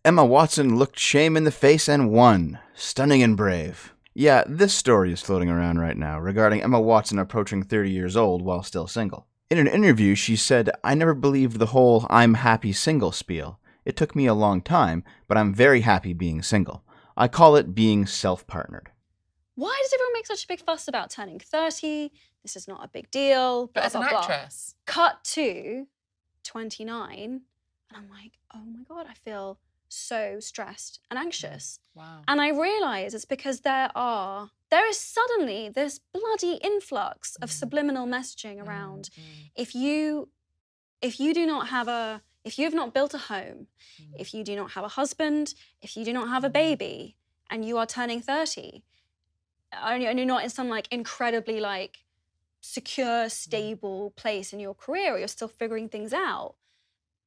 Emma Watson looked shame in the face and won. Stunning and brave. Yeah, this story is floating around right now regarding Emma Watson approaching 30 years old while still single. In an interview, she said, "I never believed the whole 'I'm happy single' spiel. It took me a long time, but I'm very happy being single. I call it being self-partnered." Why does everyone make such a big fuss about turning 30? This is not a big deal. But as an actress. Cut to 29, and I'm like, oh my God, I feel so stressed and anxious. Wow. And I realise it's because there is suddenly this bloody influx of subliminal messaging around. If you have not built a home, if you do not have a husband, if you do not have a baby, and you are turning 30, and you're not in some like incredibly like secure, stable place in your career, or you're still figuring things out,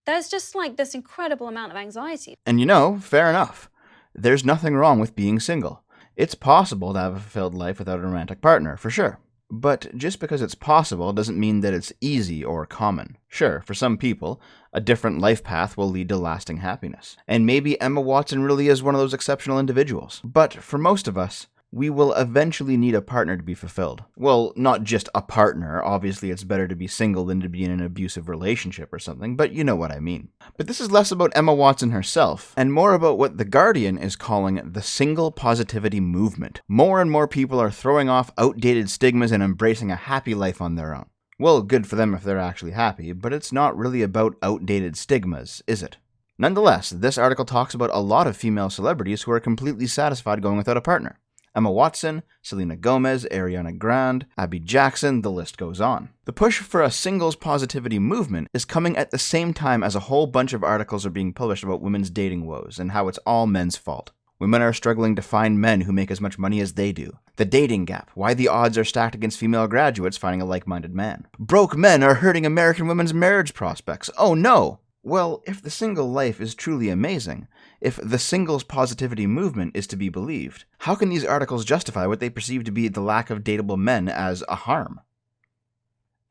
there's just like this incredible amount of anxiety. And fair enough. There's nothing wrong with being single. It's possible to have a fulfilled life without a romantic partner, for sure. But just because it's possible doesn't mean that it's easy or common. Sure, for some people, a different life path will lead to lasting happiness. And maybe Emma Watson really is one of those exceptional individuals. But for most of us, we will eventually need a partner to be fulfilled. Well, not just a partner. Obviously, it's better to be single than to be in an abusive relationship or something, but you know what I mean. But this is less about Emma Watson herself, and more about what The Guardian is calling the single positivity movement. More and more people are throwing off outdated stigmas and embracing a happy life on their own. Well, good for them if they're actually happy, but it's not really about outdated stigmas, is it? Nonetheless, this article talks about a lot of female celebrities who are completely satisfied going without a partner. Emma Watson, Selena Gomez, Ariana Grande, Abby Jackson, the list goes on. The push for a singles positivity movement is coming at the same time as a whole bunch of articles are being published about women's dating woes and how it's all men's fault. Women are struggling to find men who make as much money as they do. The dating gap, why the odds are stacked against female graduates finding a like-minded man. Broke men are hurting American women's marriage prospects. Oh no! Well, if the single life is truly amazing, if the singles positivity movement is to be believed, how can these articles justify what they perceive to be the lack of dateable men as a harm?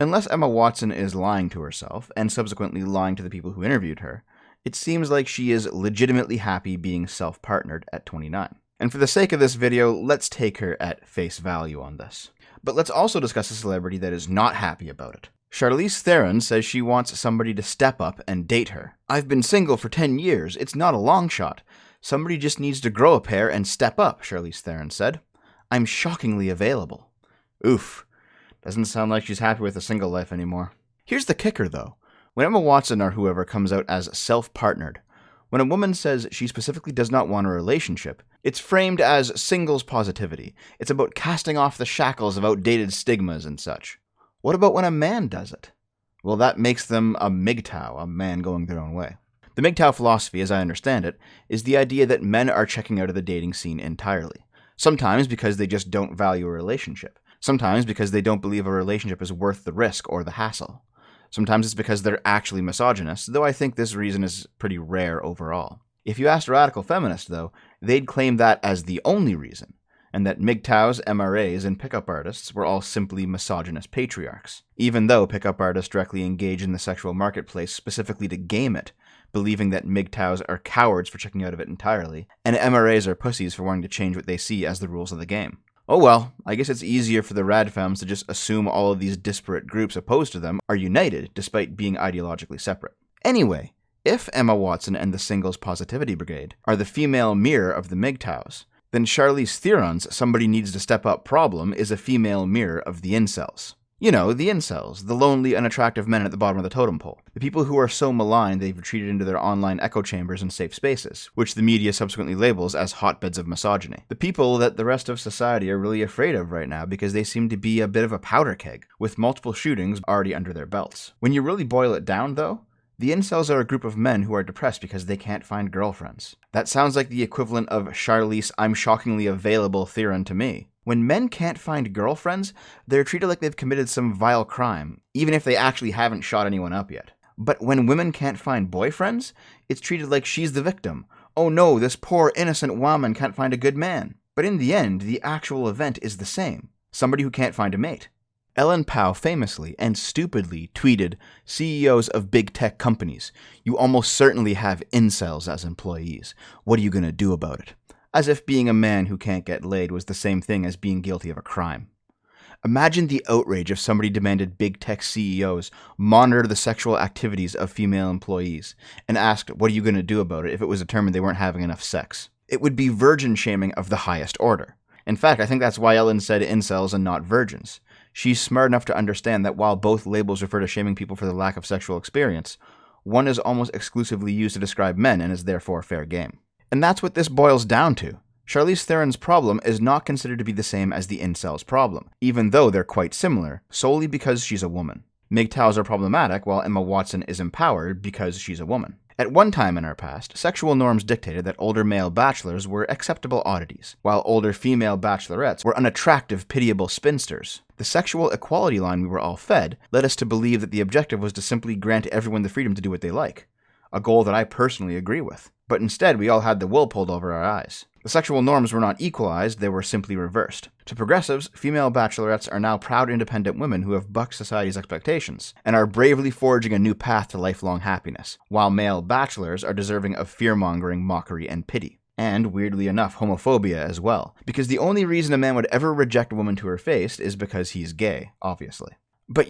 Unless Emma Watson is lying to herself, and subsequently lying to the people who interviewed her, it seems like she is legitimately happy being self-partnered at 29. And for the sake of this video, let's take her at face value on this. But let's also discuss a celebrity that is not happy about it. Charlize Theron says she wants somebody to step up and date her. "I've been single for 10 years. It's not a long shot. Somebody just needs to grow a pair and step up," Charlize Theron said. "I'm shockingly available." Oof. Doesn't sound like she's happy with a single life anymore. Here's the kicker, though. When Emma Watson or whoever comes out as self-partnered, when a woman says she specifically does not want a relationship, it's framed as singles positivity. It's about casting off the shackles of outdated stigmas and such. What about when a man does it? Well, that makes them a MGTOW, a man going their own way. The MGTOW philosophy, as I understand it, is the idea that men are checking out of the dating scene entirely. Sometimes because they just don't value a relationship. Sometimes because they don't believe a relationship is worth the risk or the hassle. Sometimes it's because they're actually misogynist, though I think this reason is pretty rare overall. If you asked a radical feminist, though, they'd claim that as the only reason, and that MGTOWs, MRAs, and pickup artists were all simply misogynist patriarchs, even though pickup artists directly engage in the sexual marketplace specifically to game it, believing that MGTOWs are cowards for checking out of it entirely, and MRAs are pussies for wanting to change what they see as the rules of the game. Oh well, I guess it's easier for the radfems to just assume all of these disparate groups opposed to them are united despite being ideologically separate. Anyway, if Emma Watson and the Singles Positivity Brigade are the female mirror of the MGTOWs, then Charlize Theron's "somebody needs to step up" problem is a female mirror of the Incels. You know, the Incels, the lonely, unattractive men at the bottom of the totem pole. The people who are so maligned they've retreated into their online echo chambers and safe spaces, which the media subsequently labels as hotbeds of misogyny. The people that the rest of society are really afraid of right now because they seem to be a bit of a powder keg, with multiple shootings already under their belts. When you really boil it down, though, the incels are a group of men who are depressed because they can't find girlfriends. That sounds like the equivalent of Charlize "I'm shockingly available" Theron to me. When men can't find girlfriends, they're treated like they've committed some vile crime, even if they actually haven't shot anyone up yet. But when women can't find boyfriends, it's treated like she's the victim. Oh no, this poor innocent woman can't find a good man. But in the end, the actual event is the same. Somebody who can't find a mate. Ellen Pao famously and stupidly tweeted, "CEOs of big tech companies, you almost certainly have incels as employees. What are you going to do about it?" As if being a man who can't get laid was the same thing as being guilty of a crime. Imagine the outrage if somebody demanded big tech CEOs monitor the sexual activities of female employees and asked, "What are you going to do about it?" if it was determined they weren't having enough sex. It would be virgin shaming of the highest order. In fact, I think that's why Ellen said incels and not virgins. She's smart enough to understand that while both labels refer to shaming people for the lack of sexual experience, one is almost exclusively used to describe men and is therefore fair game. And that's what this boils down to. Charlize Theron's problem is not considered to be the same as the incels' problem, even though they're quite similar, solely because she's a woman. MGTOWs are problematic, while Emma Watson is empowered because she's a woman. At one time in our past, sexual norms dictated that older male bachelors were acceptable oddities, while older female bachelorettes were unattractive, pitiable spinsters. The sexual equality line we were all fed led us to believe that the objective was to simply grant everyone the freedom to do what they like, a goal that I personally agree with. But instead, we all had the wool pulled over our eyes. The sexual norms were not equalized, they were simply reversed. To progressives, female bachelorettes are now proud, independent women who have bucked society's expectations and are bravely forging a new path to lifelong happiness, while male bachelors are deserving of fear-mongering, mockery, and pity. And, weirdly enough, homophobia as well, because the only reason a man would ever reject a woman to her face is because he's gay, obviously. But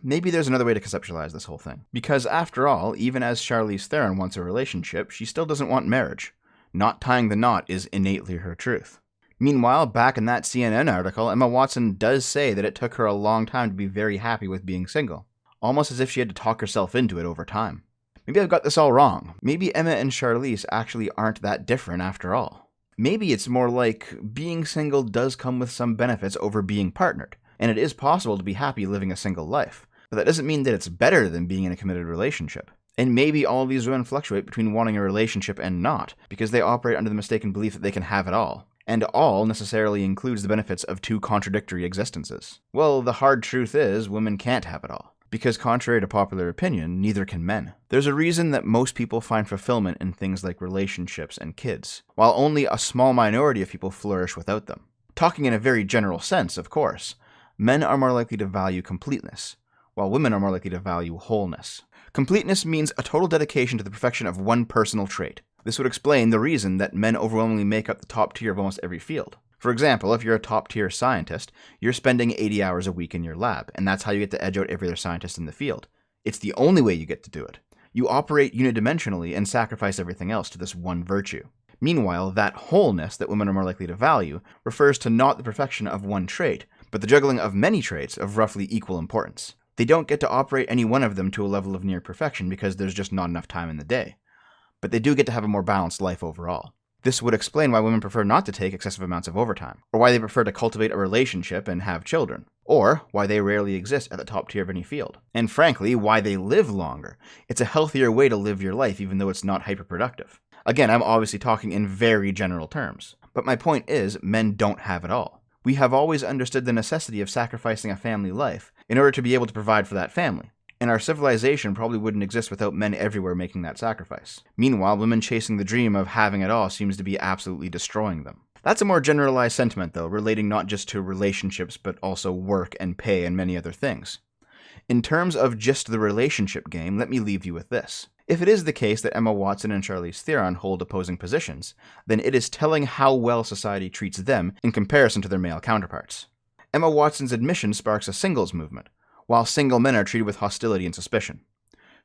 maybe there's another way to conceptualize this whole thing. Because after all, even as Charlize Theron wants a relationship, she still doesn't want marriage. Not tying the knot is innately her truth. Meanwhile, back in that CNN article, Emma Watson does say that it took her a long time to be very happy with being single, almost as if she had to talk herself into it over time. Maybe I've got this all wrong. Maybe Emma and Charlize actually aren't that different after all. Maybe it's more like being single does come with some benefits over being partnered, and it is possible to be happy living a single life. But that doesn't mean that it's better than being in a committed relationship. And maybe all of these women fluctuate between wanting a relationship and not, because they operate under the mistaken belief that they can have it all. And all necessarily includes the benefits of two contradictory existences. Well, the hard truth is, women can't have it all. Because contrary to popular opinion, neither can men. There's a reason that most people find fulfillment in things like relationships and kids, while only a small minority of people flourish without them. Talking in a very general sense, of course, men are more likely to value completeness, while women are more likely to value wholeness. Completeness means a total dedication to the perfection of one personal trait. This would explain the reason that men overwhelmingly make up the top tier of almost every field. For example, if you're a top tier scientist, you're spending 80 hours a week in your lab, and that's how you get to edge out every other scientist in the field. It's the only way you get to do it. You operate unidimensionally and sacrifice everything else to this one virtue. Meanwhile, that wholeness that women are more likely to value refers to not the perfection of one trait, but the juggling of many traits of roughly equal importance. They don't get to operate any one of them to a level of near perfection because there's just not enough time in the day. But they do get to have a more balanced life overall. This would explain why women prefer not to take excessive amounts of overtime, or why they prefer to cultivate a relationship and have children, or why they rarely exist at the top tier of any field. And frankly, why they live longer. It's a healthier way to live your life even though it's not hyperproductive. Again, I'm obviously talking in very general terms, but my point is, men don't have it all. We have always understood the necessity of sacrificing a family life in order to be able to provide for that family. And our civilization probably wouldn't exist without men everywhere making that sacrifice. Meanwhile, women chasing the dream of having it all seems to be absolutely destroying them. That's a more generalized sentiment, though, relating not just to relationships, but also work and pay and many other things. In terms of just the relationship game, let me leave you with this. If it is the case that Emma Watson and Charlize Theron hold opposing positions, then it is telling how well society treats them in comparison to their male counterparts. Emma Watson's admission sparks a singles movement, while single men are treated with hostility and suspicion.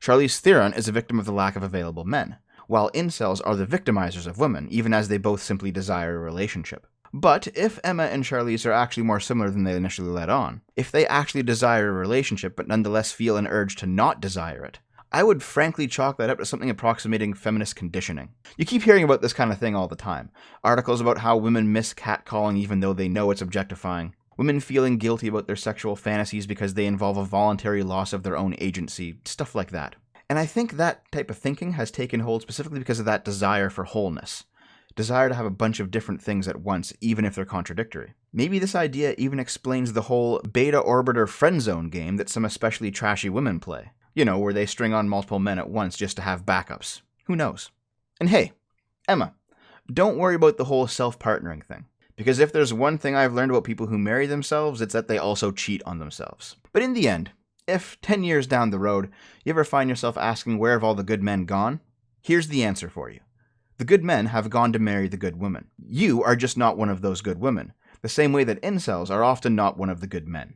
Charlize Theron is a victim of the lack of available men, while incels are the victimizers of women, even as they both simply desire a relationship. But if Emma and Charlize are actually more similar than they initially let on, if they actually desire a relationship but nonetheless feel an urge to not desire it, I would frankly chalk that up to something approximating feminist conditioning. You keep hearing about this kind of thing all the time. Articles about how women miss catcalling even though they know it's objectifying. Women feeling guilty about their sexual fantasies because they involve a voluntary loss of their own agency. Stuff like that. And I think that type of thinking has taken hold specifically because of that desire for wholeness. Desire to have a bunch of different things at once, even if they're contradictory. Maybe this idea even explains the whole beta orbiter friend zone game that some especially trashy women play. Where they string on multiple men at once just to have backups. Who knows? And hey, Emma, don't worry about the whole self-partnering thing. Because if there's one thing I've learned about people who marry themselves, it's that they also cheat on themselves. But in the end, if 10 years down the road, you ever find yourself asking where have all the good men gone, here's the answer for you. The good men have gone to marry the good women. You are just not one of those good women, the same way that incels are often not one of the good men.